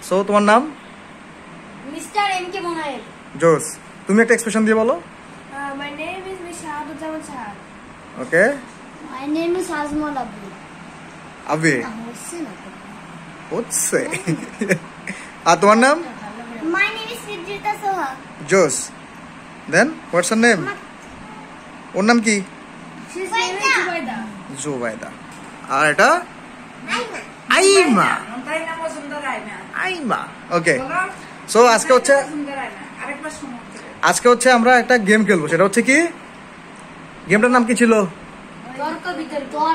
So তোমার নাম? Mister M K Monayeb. জোস। তুমি একটা এক্সপ্রেশন দিয়ে বলো। My name is miss Shahaduzzaman Shah. Okay. My name is Ajmal Abu. আবে হচ্ছে। আর তোমার নাম? My name is Siddika Soha. জোস। দেন হোয়াটস হার নেম? ওর নাম কি? জুবাইদা। জুবাইদা। আর এটা? আইমা। আইমা। ওকে। সো আজকে হচ্ছে আমরা একটা গেম খেলবো। সেটা হচ্ছে কি? গেমটার নাম কি ছিল?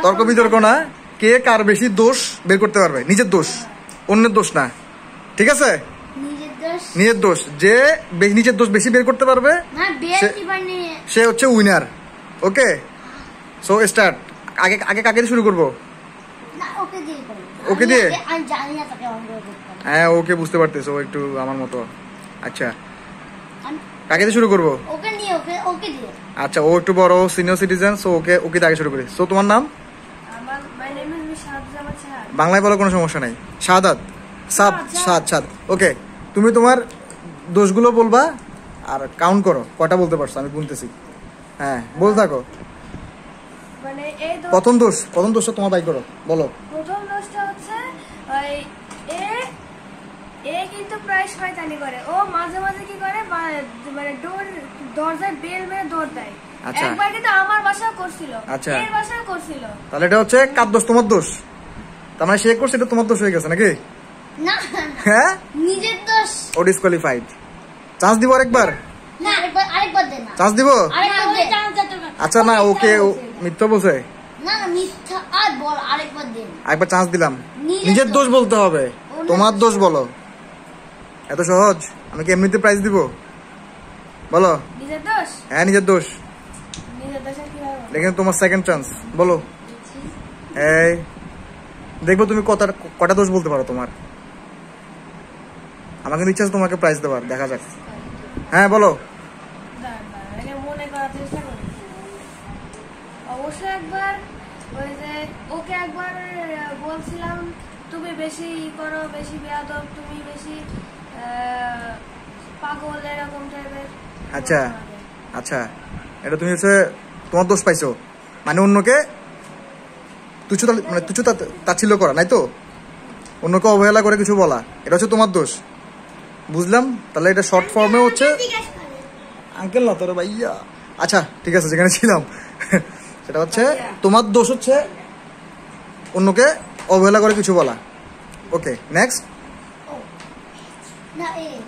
তর্ক বিতর্ক না। কে কার বেশি দোষ বের করতে পারবে, নিজের দোষ, অন্যের দোষ না। ঠিক আছে? নিজের দোষ। যে নিজের দোষ বেশি বের করতে পারবে সে হচ্ছে উইনার। ওকে। So start. আগে আগে কাকে দিয়ে শুরু করবো? ওকে দিয়ে? হ্যাঁ ওকে, বুঝতে পারতেছো, একটু আমার মতো। আচ্ছা কাকে দিয়ে শুরু করবো? আচ্ছা ও একটু বড়, সিনিয়র সিটিজেন, সো ওকে দিয়ে আগে শুরু করি। সো তোমার নাম? বাংলায় বলো, কোনো সমস্যা নাই। শাহাদাত। সাদ। ওকে। তুমি তোমার দোষগুলো বলবা আর কাউন্ট করো কটা বলতে পারছো, আমি গুনতেছি। হ্যাঁ বলতে থাকো। প্রথম দোষটা তোমার বাই করো, বলো। প্রথম দোষটা হচ্ছে এ কিন্তু প্রায় শয়তানি করে। ও মাঝে মাঝে কি করে, মানে দরজায় বেল মেরে দৌড় দেয়। আচ্ছা। একবার কিন্তু আমার বাসায় করছিল। আচ্ছা। এর বাসায় করছিল। তাহলে এটা হচ্ছে কার দোষ? তোমার দোষ। তার মানে সে করছে, এটা তোমার দোষ হয়ে গেছে নাকি? না, হ্যাঁ নিজের দোষ। ও ডিসকোয়ালিফাইড। চান্স দিব আরেকবার? না, আরেকবার দেন না। চান্স দিব? আরেকবার দেন। আচ্ছা না, ওকে মিথ্যা বলছে। না মিথ্যা, আর বল, আরেকবার দেন। আরেকবার চান্স দিলাম। নিজের দোষ বলতে হবে। তোমার দোষ বলো। এত সহজ? আমি কি এমনিতে প্রাইজ দিব? বলো। নিজের দোষ? হ্যাঁ নিজের দোষ। নিজের দোষ কিভাবে? দেখেন তোমার সেকেন্ড চান্স, বলো। এই দেখবো তুমি কটা দোষ বলতে পারো তোমার। আমাকে ইচ্ছা আছে তোমাকে প্রাইজ দেওয়ার, দেখা যাক। হ্যাঁ বলো। মনে করার চেষ্টা করি। অবশ্যই একবার ওই যে ওকে একবার বলছিলাম তুমি বেশি করো, বেশি বেয়াদব, তুমি বেশি পাগল, এরকম টাইপের। আচ্ছা আচ্ছা, এটা তুমি হচ্ছে তোমার দোষ পাইছো, মানে অন্যকে তুচ্ছ তাচ্ছিল্য করা, নাই তো? অন্যকে অবহেলা করে কিছু বলা, এটা হচ্ছে তোমার দোষ। বুঝলাম। তাহলে এটা শর্ট ফর্মে হচ্ছে আঙ্কেল না তোর ভাইয়া। আচ্ছা ঠিক আছে, যেখানে ছিলাম সেটা হচ্ছে তোমার দোষ হচ্ছে অন্যকে অবহেলা করে কিছু বলা। Okay next.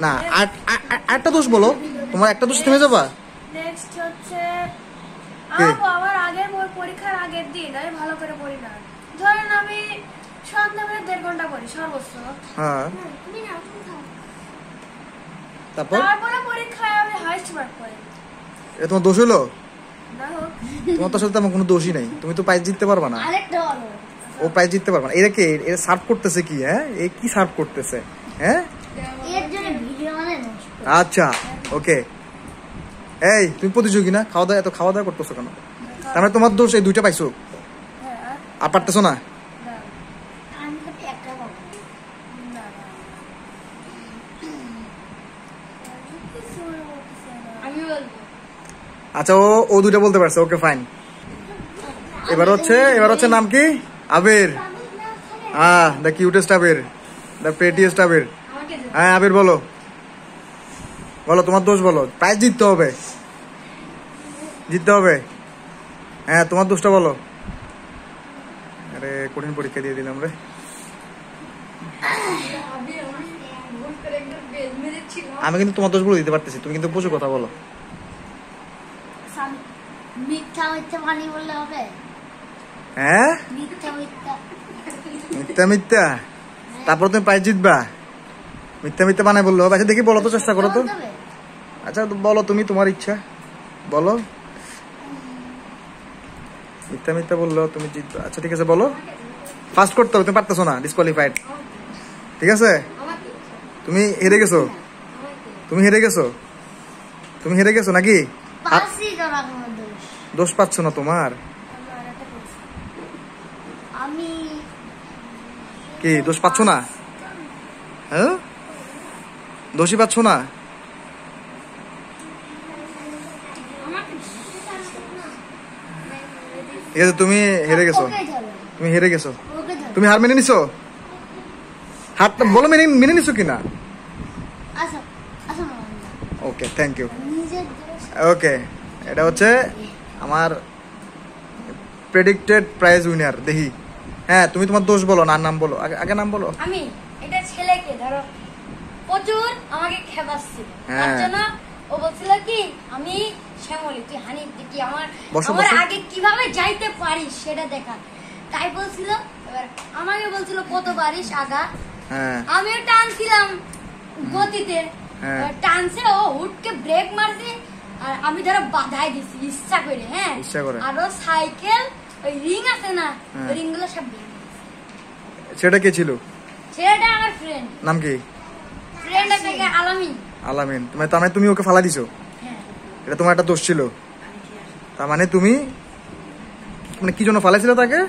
না আরেকটা দোষ বলো। তোমার একটা দোষ থেমে যাবা। নেক্সট হচ্ছে আমার আগের পরীক্ষার আগের দিন আমি ভালো করে পড়ি না। ধরেন আমি সন্ধ্যাবেলা 1.5 ঘন্টা পড়ি সর্বোচ্চ। হ্যাঁ। তারপরে পরীক্ষায় আমি হাইস্ট মার্ক পাই। এটা তোমার দোষ হলো? তোমার তো আসলে তেমন কোনো দোষই নাই। তুমি তো প্রাইজ জিততে পারবা না। ও প্রাইজ জিততে পারবা না। এরা কে? এরা সার্ভ করতেছে কি? হ্যাঁ এ কি সার্ভ করতেছে? হ্যাঁ আচ্ছা ওকে। এই তুমি প্রতিযোগী না, খাওয়া দাওয়া করতেছো কেন? তার মানে তোমার দোষ এই দুইটা পাইছো, আর পারতেছো না? আচ্ছা ও দুইটা বলতে পারছে, ওকে ফাইন। এবার হচ্ছে নাম কি? আবির। হ্যাঁ দ্য কিউটেস্ট আবির, দ্য প্রেটিয়েস্ট আবির। হ্যাঁ আবির বলো, তোমার দোষ বলো। প্রাইজ জিততে হবে। হ্যাঁ তোমার দোষটা বলো। আরে কঠিন পরীক্ষা দিয়ে দিলাম রে। আমি কিন্তু তোমার দোষগুলো দিতে পারতেছি, তুমি কিন্তু প্রচুর কথা বলো। হ্যাঁ মিথ্যা তারপর তুমি প্রাইজ জিতবা? মিথ্যা বানায় বললো হবে? আচ্ছা দেখি বলো তো, চেষ্টা করো তো। আচ্ছা বলো তুমি, তোমার ইচ্ছা বলো। মিথ্যা বললো তুমি জিতবা। আচ্ছা ঠিক আছে বলো। ফার্স্ট করতে হবে, তুমি পারতেছো না, ডিসকোয়ালিফাইড। ঠিক আছে, তুমি হেরে গেছো নাকি? দোষ পাচ্ছ না তোমার? কি দোষ পাচ্ছ না? হ্যাঁ দোষী পাচ্ছ না? ঠিক আছে, তুমি হেরে গেছো, তুমি হেরে গেছো, তুমি হার মেনে নিছো। হারটা বলো মেনে নিছো কিনা। ওকে, থ্যাংক ইউ। ওকে, এটা হচ্ছে আমার প্রেডিক্টেড প্রাইজ উইনার। দেখি, হ্যাঁ তুমি তোমার দোষ বলো না, নাম বলো, আগে নাম বলো। আমি এটা ছেলেকে ধরো প্রচুর আমাকে খেপাচ্ছিল, তার জন্য ও বলছিল কি আমি শ্যামলি তুই হানিফ দেখি আমার আগে কিভাবে যাইতে পারিস সেটা দেখা, তাই বলছিল। এবার আমাকে বলছিল কত পারিস আগা, আমিও টানছিলাম গতিতে, টানছে ও হুটকে ব্রেক মারছে আর আমি ধরো বাধাই দিছি ইচ্ছা করে। হ্যাঁ, আর ও সাইকেল ওই রিং আছে না, ওই রিং গুলো সব ভেঙে দিয়েছে। সেটা কে ছিল? সেটা আমার ফ্রেন্ড। নাম কি? ফ্রেন্ড আছে আলামিন। আলামিন। তার মানে তুমি ওকে ফালা দিছো? হ্যাঁ। এটা তোমার একটা দোষ ছিল। তার মানে তুমি মানে কি জন্য ফালাইছিল তাকে?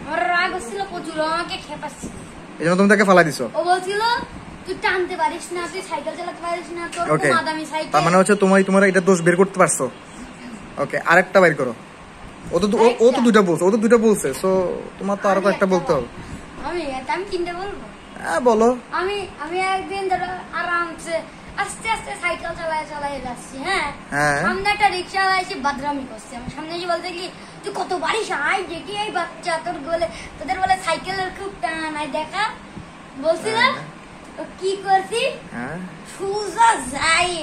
আমার রাগ হচ্ছিল প্রচুর, আমাকে খেপাচ্ছিল, এইজন্য তুমি তাকে ফালা দিছো। ও বলছিল তুই টানতে পারিস না, তুই সাইকেল চালাতে পারিস না, তোর মাদামি সাইকেল। তার মানে হচ্ছে তোমার এটা দোষ বের করতে পারছো। ওকে, আরেকটা বের করো। ও তো দুইটা বলছে, সো তোমার তো আরো একটা বলতে হবে। আমি তিনটা বলবো। হ্যাঁ বলো। আমি একদিন ধরো আরামসে আস্তে আস্তে সাইকেল চালায় যাচ্ছি। হ্যাঁ, সামনে একটা রিক্সা এসে বাদরামি করছে, আমার সামনে এসে বলতে কি তুই কত বাড়িস আয় দেখি এই বাচ্চা তোদের বলে সাইকেলের খুব টান আয় দেখা বলছিলাম। কি করছি, সুজা যায়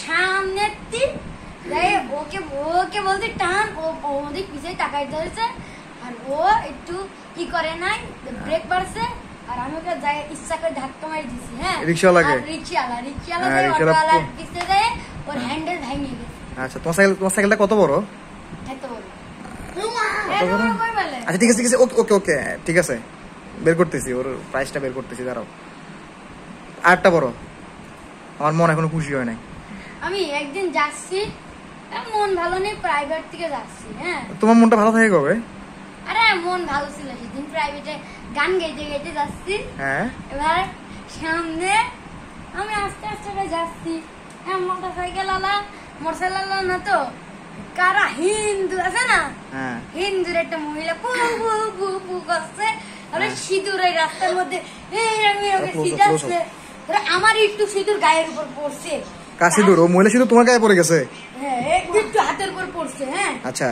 সামনে ওকে বলতে টান, ও ওদিক পিছিয়ে তাকাই ধরেছে আর ও একটু কি করে নাই ব্রেক মারছে আর আমি ওকে যাই ইচ্ছা করে ধাক্কা মারি দিছি। হ্যাঁ, রিকশাওয়ালা পিছনে যায় ওর হ্যান্ডেল ভেঙে গেছে। আচ্ছা, তোমার সাইকেলটা কত বড়? এত বড়। আচ্ছা ঠিক আছে, ওকে ঠিক আছে, বের করতেছি, ওর প্রাইসটা বের করতেছি, দাঁড়াও। আরেকটা বড়, আমার মন এখনো খুশি হয় নাই। আমি একদিন যাচ্ছি, মন ভালো নেই, প্রাইভেট থেকে যাচ্ছি। হ্যাঁ, তোমার মনটা ভালো থাকে কবে? আরে মন ভালো ছিল সেদিন, প্রাইভেটে গান গাইতে যাচ্ছি। হ্যাঁ, এবার সামনে আমি আস্তে আস্তে যাচ্ছি, হ্যাঁ মোটরসাইকেল আলা না তো কারা হিন্দু আছে না, হিন্দুর একটা মহিলা পু পু পু পু করছে, আরে সিঁদুর এই রাস্তার মধ্যে সিজাচ্ছে, আমার একটু সিঁদুর গায়ের উপর পড়ছে। কার সিঁদুর? ও মহিলা সিঁদুর তোমার গায়ে পড়ে গেছে? হ্যাঁ, একটু হাতের উপর পড়ছে। হ্যাঁ, আচ্ছা,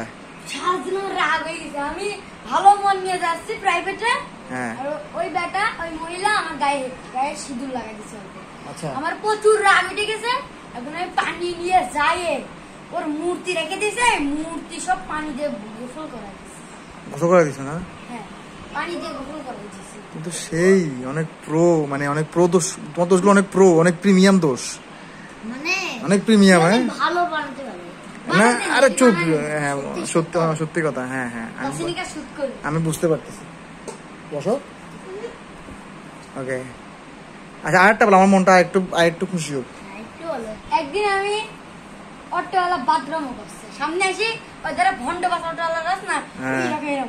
রাগ হয়ে গেছে, আমি ভালো মন নিয়ে যাচ্ছি প্রাইভেটে, আর ওই বেটা ওই মহিলা আমার গায়ে সিঁদুর লাগাই দিচ্ছে। আমার প্রচুর রাগ উঠে গেছে, এখন আমি পানি নিয়ে যাই ওর মূর্তি রেখে দিয়েছে, মূর্তি সব পানি দিয়ে গোসল করা দিচ্ছে না? হ্যাঁ, পানি দিয়ে গোসল করা দিচ্ছে। কিন্তু সেই অনেক প্রো, মানে অনেক প্রো দোষ, তোমার দোষগুলো অনেক প্রো, অনেক প্রিমিয়াম দোষ, মানে অনেক প্রিমিয়াম। হ্যাঁ, ভালো বানাতে পারে না, আরে চুপ। হ্যাঁ, সত্যি কথা। হ্যাঁ, আমি বুঝতে পারতেছি। বসো। ওকে, আচ্ছা আরেকটা বলো, আমার মনটা একটু খুশি হোক। একদিন আমি অটোওয়ালা বাথরুম করছে, সামনে আসি ওই যারা ভন্ড বাস অটোওয়ালা রাস না,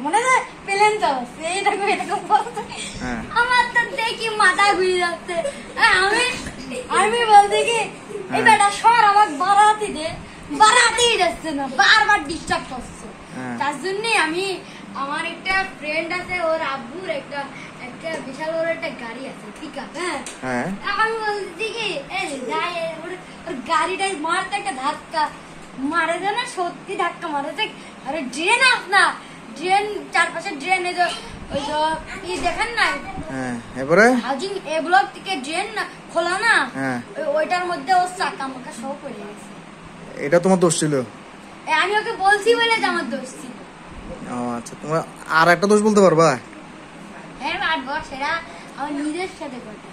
মনে হয় পেলেন তো এইরকম বলছে, আমার তো দেখি মাথা ঘুরে যাচ্ছে। আমি বলতে কি এই বেটা সর, আমাকে বাড়াতেই যাচ্ছে না, বারবার ডিস্টার্ব করছে। তার জন্য আমার একটা ফ্রেন্ড আছে, ওর আব্বুর একটা বিশাল বড় একটা গাড়ি আছে, পিক আপ। হ্যাঁ, আমি বলছি কি ওর গাড়িটাই মারতে একটা ধাক্কা মারে দেয় না, সত্যি ধাক্কা মারেছে। আরে ড্রেন আস না, ড্রেন চারপাশে ড্রেন, এই যে ওই যে দেখেন না হাউজিং এ ব্লক থেকে ড্রেন খোলা না, ওইটার মধ্যে ওর চাকা মাকা সব পড়ে গেছে। এটা তোমার দোষ ছিল? আমি ওকে বলছি বলে যে আমার দোষ ছিল। আচ্ছা, তোমার আর একটা দোষ বলতে পারবা? হ্যাঁ পারবো, সেটা আমার নিজের সাথে কথা।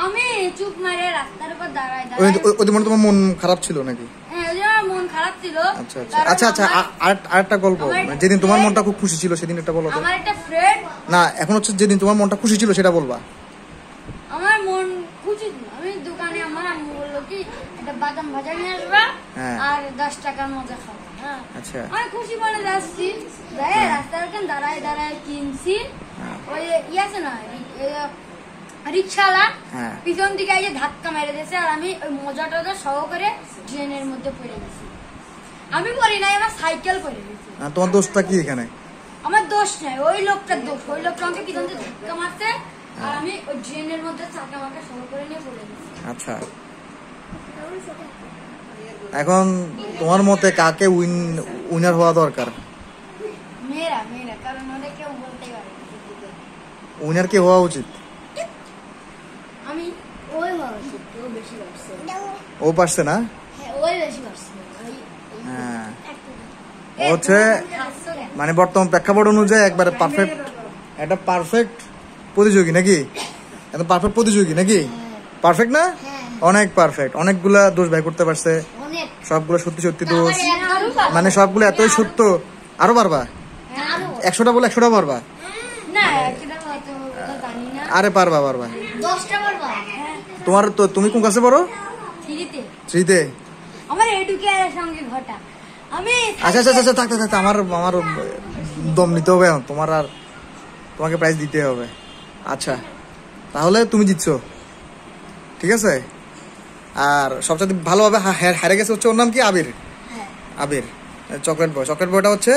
আমি চুপ মারে রাস্তার উপর দাঁড়ায় ওই মানে তোমার মন খারাপ ছিল নাকি? হ্যাঁ, ওই আমার মন খারাপ ছিল। আচ্ছা, আরেকটা গল্প, যেদিন তোমার মনটা খুব খুশি ছিল সেদিন একটা বলো তো। আমার একটা ফ্রেন্ড, না এখন হচ্ছে যেদিন তোমার মনটা খুশি ছিল সেটা বলবা। আমার মন খুশি ছিল, আমি দোকানে আমার আম্মু বললো কি একটা বাদাম ভাজা নিয়ে আসবা আর 10 টাকার মজা খাবো। হ্যাঁ, আচ্ছা, আমি খুশি মনে যাচ্ছি, রাস্তার দাঁড়ায় কিনছি। ওই আছে না রিক্সাওয়ালা হ্যাঁ পিছন দিকে এই যে ধাক্কা মেরে দিয়েছে, আর আমি ওই মজাটা সহকারে ড্রেনের মধ্যে পড়ে গেছি। আমি পড়ি নাই, আমার সাইকেল পড়ে গেছে। তোমার দোষটা কি এখানে? আমার দোষ নাই, ওই লোকটার দোষ। ওই লোকটা আমাকে পিছন দিয়ে ধাক্কা মারছে, আর আমি ওই ড্রেনের মধ্যে চাকা মাকা সহ করে নিয়ে পড়ে গেছি। আচ্ছা, এখন তোমার মতে কাকে উইনার হওয়া দরকার? মেয়েরা, কারণ ওরা কেউ বলতে পারে উইনার কে হওয়া উচিত? আমি ওই হওয়া উচিত, ও বেশি পারছে। ও পারছে না? হ্যাঁ, ওই বেশি পারছে। হ্যাঁ, হচ্ছে মানে বর্তমান প্রেক্ষাপট অনুযায়ী একবারে পারফেক্ট, একটা পারফেক্ট প্রতিযোগী নাকি? একদম পারফেক্ট প্রতিযোগী নাকি? পারফেক্ট না? অনেক পারফেক্ট, অনেকগুলা দোষ ভাই করতে পারছে, সবগুলো সত্যি সত্যি দোষ, মানে সবগুলো এতই সত্য। আরো পারবা? 100টা বলে 100টা পারবা? আরে পারবা। তোমার তো, তুমি কোন ক্লাসে পড়ো? 3-তে। আমার এডুকেয়ারের সঙ্গে ঘটা। আমি আচ্ছা থাক, আমার দম নিতে হবে এখন, তোমার আর তোমাকে প্রাইজ দিতে হবে। আচ্ছা, তাহলে তুমি জিতছো, ঠিক আছে। আর সবচেয়ে ভালোভাবে হারে গেছে হচ্ছে, ওর নাম কি? আবির। আবির চকলেট বয়টা হচ্ছে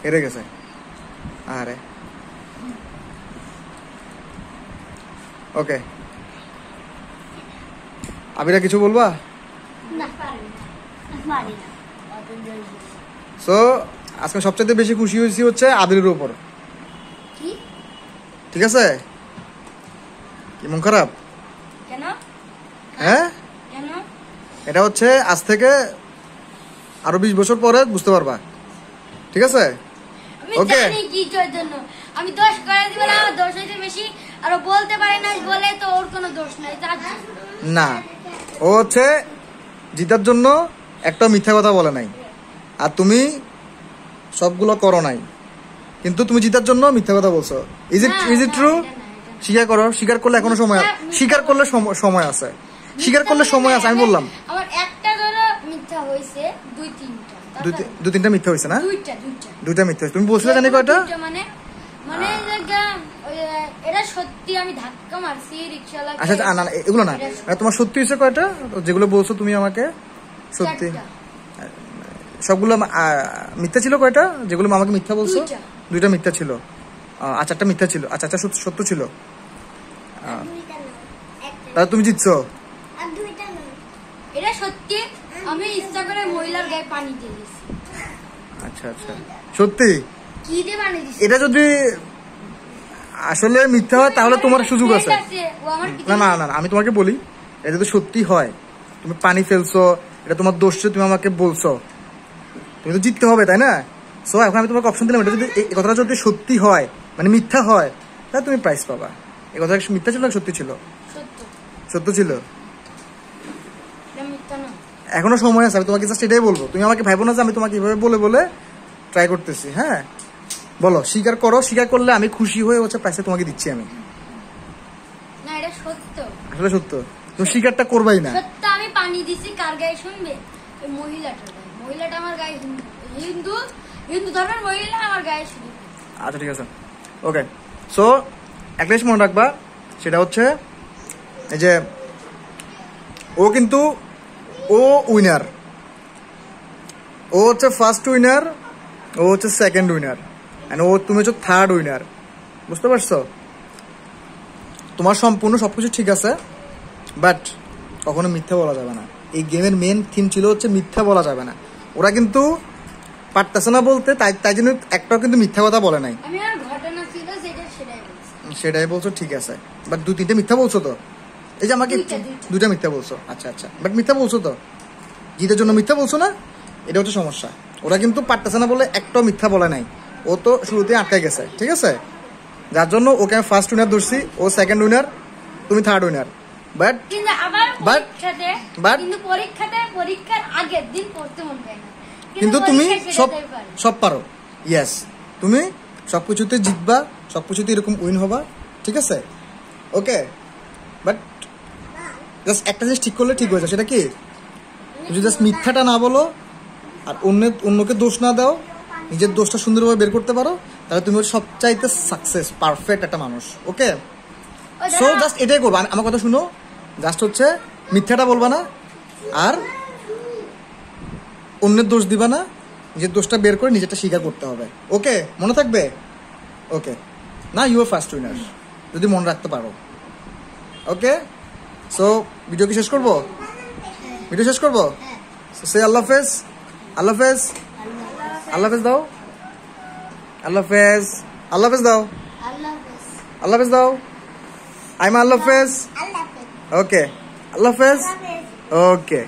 হেরে গেছে। আরে ওকে, আবিরা কিছু বলবা? সো আজকে সবচেয়ে বেশি খুশি হয়েছি হচ্ছে আবিরের উপর, ঠিক আছে। কি মন খারাপ? হ্যাঁ, এটা হচ্ছে আজ থেকে আরো 20 বছর পরে বুঝতে পারবা, ঠিক আছে। ওকে, আমি দোষ করে দিব না, আমার দোষ হইতে বেশি, আর বলতে পারে না বলে তো ওর কোনো দোষ নাই। না, ও হচ্ছে জিতার জন্য একটা মিথ্যা কথা বলে নাই, আর তুমি সবগুলো করো নাই, কিন্তু তুমি জিতার জন্য মিথ্যা কথা বলছো। Is it true? স্বীকার করো। স্বীকার করলে এখনো সময়, স্বীকার করলে সময় আছে, স্বীকার করলে সময় আছে। আমি বললাম আমার একটা ধরো মিথ্যা হইছে, 2-3টা মিথ্যা হইছে না? দুইটা মিথ্যা। তুমি বলছিলে জানি কয়টা? মানে এটা সত্যি আমি ধাক্কা মারছি রিকশাওয়ালাকে। আচ্ছা না, এগুলো না, তোমার সত্যি হইছে কয়টা যেগুলো বলছো তুমি আমাকে? সত্যি সবগুলো মিথ্যা ছিল কয়টা যেগুলো আমাকে মিথ্যা বলছো? 2টা মিথ্যা ছিল। আচ্ছা, একটা মিথ্যা ছিল। আচ্ছা, সত্য ছিল। তাহলে তুমি জিতছো। এটা সত্যি, আমি ইচ্ছা করে মহিলার গায়ে পানি দিয়ে দিয়েছি। আচ্ছা, সত্যি? কি দিয়ে পানি দিছি? এটা যদি আসলে মিথ্যা হয় তাহলে তোমার সুযোগ আছে। না, আমি তোমাকে বলি, এটা যদি সত্যি হয়, তুমি পানি ফেলছো, এটা তোমার দোষ, তুমি আমাকে বলছো, তুমি তো জিততে হবে, তাই না? সো এখন আমি তোমাকে অপশন দিলাম, এটা যদি এই কথাটা যদি সত্যি হয়, মানে মিথ্যা হয়, তাহলে তুমি প্রাইজ পাবা। এই কথাটা মিথ্যা ছিল না সত্যি ছিল? সত্য ছিল। এখনো সময় আছে, আমি তোমাকে জাস্ট এটাই বলবো। তুমি আমাকে ভাইবো না যে আমি তোমাকে এভাবে বলে ট্রাই করতেছি। হ্যাঁ, বলো, স্বীকার করো। স্বীকার করলে আমি খুশি হয়ে হচ্ছে প্রাইসটা তোমাকে দিচ্ছি আমি। না, এটা সত্য। আসলে সত্য? তুমি স্বীকারটা করবাই না। সত্য, আমি পানি দিছি। কার গায়ে শুনবে? ওই মহিলাটা আমার গায়ে, হিন্দু ধর্মের মহিলা আমার গায়ে শুনবে। আচ্ছা, ঠিক আছে, ওকে। সো একটা জিনিস মনে রাখবা, সেটা হচ্ছে এই যে ও কিন্তু উইনার, ও হচ্ছে ফার্স্ট উইনার, ও হচ্ছে সেকেন্ড উইনার, এন্ড তুমি হচ্ছে থার্ড উইনার। বুঝতে পারছো? তোমার সম্পূর্ণ সবকিছু ঠিক আছে, বাট কখনো মিথ্যা বলা যাবে না। এই গেমের মেন থিম ছিল হচ্ছে মিথ্যা বলা যাবে না। ওরা কিন্তু পারতেছে না বলতে, তাই জন্য একটাও কিন্তু মিথ্যা কথা বলে নাই। সেটাই বলছো, ঠিক আছে, বাট 2-3টে মিথ্যা বলছো তো। এই যে আমাকে 2টা মিথ্যা বলছো। আচ্ছা, বাট মিথ্যা বলছো তো, জিতের জন্য মিথ্যা বলছো না, এটা হচ্ছে সমস্যা। ওরা কিন্তু পারতেছে না বলে একটাও মিথ্যা বলে নাই, ও তো শুরুতেই আটকাই গেছে, ঠিক আছে। যার জন্য ওকে আমি ফার্স্ট উইনার ধরছি, ও সেকেন্ড উইনার, তুমি থার্ড উইনার। বাট পরীক্ষার আগের দিন পড়তে মন চায় না, কিন্তু তুমি সব পারো। ইয়েস, তুমি সবকিছুতে জিতবা, সবকিছুতে এরকম উইন হবা, ঠিক আছে, ওকে। বাট জাস্ট একটা জিনিস ঠিক করলে ঠিক হয়ে যায়। সেটা কি? তুমি জাস্ট মিথ্যাটা না বলো, আর অন্যকে দোষ না দাও, নিজের দোষটা সুন্দরভাবে বের করতে পারো, তাহলে তুমি সবচাইতে সাকসেস, পারফেক্ট একটা মানুষ, ওকে। সো জাস্ট এটাই করবো। আমার কথা শুনো, জাস্ট হচ্ছে মিথ্যাটা বলবা না, আর অন্যের দোষ দিবা না, নিজের দোষটা বের করে নিজেরটা স্বীকার করতে হবে। ওকে, মনে থাকবে? ওকে, না ইউ আর ফার্স্ট উইনার যদি মনে রাখতে পারো। ওকে, সো ভিডিও কি শেষ করবো? ভিডিও শেষ করবো? সে আল্লাহ হাফেজ। আল্লাহ হাফেজ। আল্লাহ হাফেজ দাও। আল্লাহ হাফেজ। আল্লাহ হাফেজ দাও। আল্লাহ হাফেজ দাও। আইমা আল্লাহ হাফেজ। ওকে, আল্লাহ হাফেজ। ওকে।